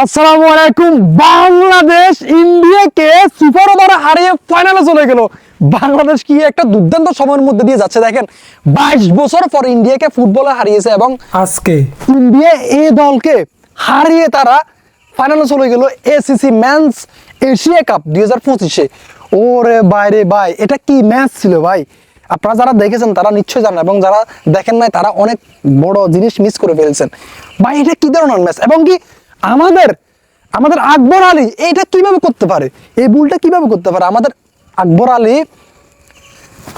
আসসালামু আলাইকুম। বাংলাদেশ ইন্ডিয়াকে সুপার ওভারে হারিয়ে ফাইনালে চলে গেল। বাংলাদেশ কি একটা দুর্দান্ত সময়ের মধ্যে দিয়ে যাচ্ছে দেখেন। 22 বছর পর ইন্ডিয়াকে ফুটবলে হারিয়েছে এবং আজকে ইন্ডিয়া এই দলকে হারিয়ে তারা ফাইনালে চলে গেল এসিসি মেন্স এশিয়া কাপ 2025-এ। ওরে বাইরে ভাই, এটা কি ম্যাচ ছিল ভাই! আপনারা যারা দেখেছেন তারা নিশ্চয়ই জানেন, এবং যারা দেখেন নাই তারা অনেক বড় জিনিস মিস করে ফেলছেন ভাই। এটা কি ধরনের ম্যাচ, এবং কি আমাদের আমাদের আকবর আলী এটা কিভাবে করতে পারে, এই ভুলটা কিভাবে করতে পারে? আমাদের Akbar Ali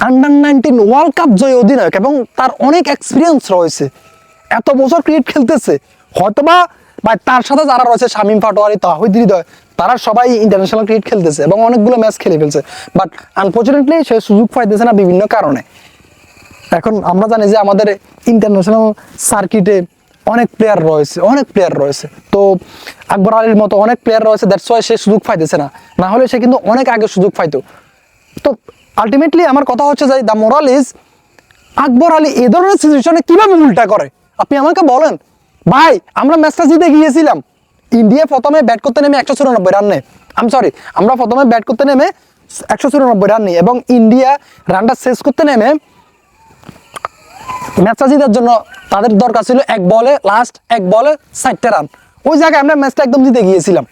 under-19 world cup জয়ী অধিনায়ক এবং তার অনেক এক্সপিরিয়েন্স রয়েছে, এত বছর ক্রিকেট খেলতেছে। হয়তোবা ভাই তার সাথে যারা রয়েছে শামীম পাটোয়ারি, তাহিদ হৃদয়, তারা সবাই ইন্টারন্যাশনাল ক্রিকেট খেলতেছে এবং অনেকগুলো ম্যাচ খেলে ফেলছে, বাট আনফর্চুনেটলি সে সুযোগ পাইতেছে না বিভিন্ন কারণে। এখন আমরা জানি যে আমাদের ইন্টারন্যাশনাল সার্কিটে অনেক প্লেয়ার রয়েছে, তো আকবর আলীর মতো অনেক প্লেয়ার রয়েছে, দ্যাটস ওয়াই সে সুযোগ পাইতেছে না, না হলে সে কিন্তু অনেক আগে সুযোগ পাইতো। তো আলটিমেটলি আমার কথা হচ্ছে যে the moral is, Akbar Ali এ ধরনের সিচুয়েশনে কিভাবে উল্টা করে আপনি আমাকে বলেন ভাই। আমরা ম্যাচটা জিতে গিয়েছিলাম, ইন্ডিয়া প্রথমে ব্যাট করতে নেমে 194 রান নেয়। আমরা প্রথমে ব্যাট করতে নেমে 194 রান নিই এবং ইন্ডিয়া রানটা শেষ করতে নেমে ম্যাচটা জিতার জন্য তাদের দরকার ছিল এক বলে 4টা রান। ওই জায়গায় আমরা ম্যাচটা একদম জিতে গিয়েছিলাম।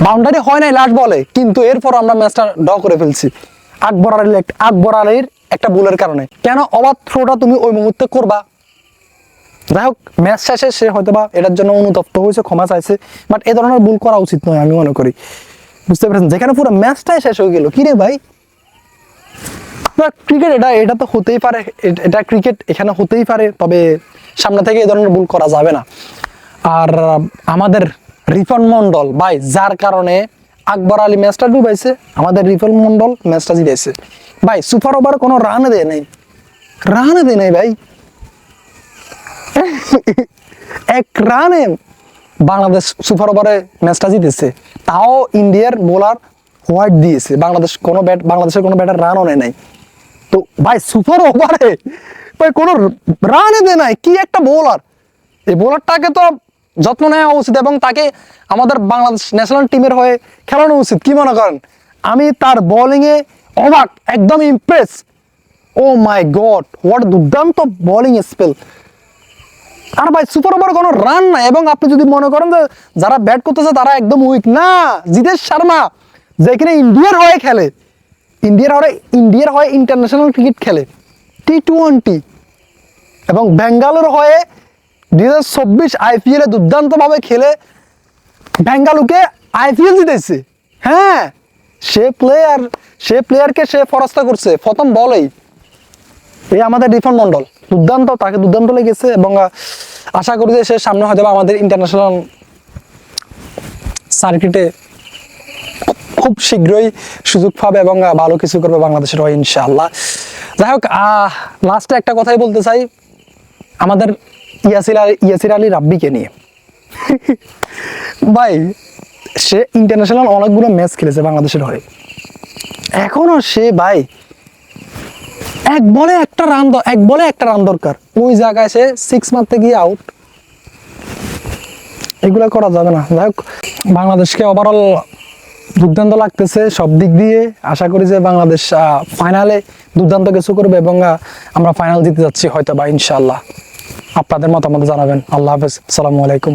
বাউন্ডারি হয় নাই লাস্ট বলে, কিন্তু এরপর আমরা ম্যাচটা ড্র করে ফেলছি আকবর আলীর একটা ভুলের কারণে। কেন অবাধ থ্রোটা তুমি ওই মুহূর্তে করবা? যাই হোক, ম্যাচ শেষে সে হয়তোবা এটার জন্য অনুতপ্ত হয়েছে, ক্ষমা চাইছে, বাট এ ধরনের ভুল করা উচিত নয় আমি মনে করি। বুঝতে পেরেছেন? যেখানে পুরো ম্যাচটাই শেষ হয়ে গেল। কি রে ভাই, ক্রিকেট এটা তো হতেই পারে, এটা ক্রিকেট, এখানে হতেই পারে, তবে সামনে থেকে এই ধরনের ভুল করা যাবে না। আর আমাদের রিপন মন্ডল ভাই, যার কারণে আকবর আলী ম্যাচটা ডুবাইছে, আমাদের রিপন মন্ডল ম্যাচটা জিতেছে ভাই। সুপার ওভার কোনো রান দেয় নাই ভাই। এক রানে বাংলাদেশ সুপার ওভারে ম্যাচটা জিতেছে, তাও ইন্ডিয়ার বোলার হোয়াইট দিয়েছে। বাংলাদেশের কোনো ব্যাটার রানও নেয় নাই। তো ভাই সুপার ওভারে ভাই কোনো রানে দেয় নাই, কি একটা বোলার! এই বোলারটাকে তো যত্ন নেওয়া উচিত এবং তাকে আমাদের বাংলাদেশ ন্যাশনাল টিমের হয়ে খেলানো উচিত। কি মনে করেন? আমি তার বোলিংয়ে অবাক, একদম impress. Oh my god, what দুর্দান্ত বোলিং স্পেল! আর ভাই সুপার ওভারে কোনো রান নাই, এবং আপনি যদি মনে করেন যে যারা ব্যাট করতেছে তারা একদম উইক, না। জিতেশ শর্মা যেখানে ইন্ডিয়ার হয়ে খেলে, ইন্ডিয়ার হয়ে ইন্টারন্যাশনাল ক্রিকেট খেলে, T20, এবং বেঙ্গালুর হয়ে 2024 IPL-এ দুর্দান্তভাবে খেলে বেঙ্গালুরুকে IPL জিতেছে। হ্যাঁ, সে প্লেয়ারকে সে পরাস্ত করছে প্রথম বলেই। এই আমাদের রিপন মন্ডল তাকে দুর্দান্ত লেগেছে, এবং আশা করি যে সে সামনে হয়তো আমাদের ইন্টারন্যাশনাল সার্কিটে খুব শীঘ্রই সুযোগ পাবে এবং ভালো কিছু করবে বাংলাদেশের হয়ে ইনশাআল্লাহ। যাই হোক, লাস্টে একটা কথাই বলতে চাই আমাদের ইয়াসির আলী রাব্বিকে নিয়ে। ভাই সে ইন্টারন্যাশনাল অনেকগুলো ম্যাচ খেলেছে বাংলাদেশের হয়ে, এখনো সে ভাই এক বলে একটা রান দরকার, ওই জায়গায় সে 6 মারতে গিয়ে আউট। এগুলা করা যাবে না। যাই হোক, বাংলাদেশকে ওভারঅল দুর্দান্ত লাগতেছে সব দিক দিয়ে। আশা করি যে বাংলাদেশ ফাইনালে দুর্দান্ত কিছু করবে এবং আমরা ফাইনাল জিতে যাচ্ছি হয়তো বা ইনশাআল্লাহ। আপনাদের মতামত জানাবেন। আল্লাহ হাফেজ, আসসালামু আলাইকুম।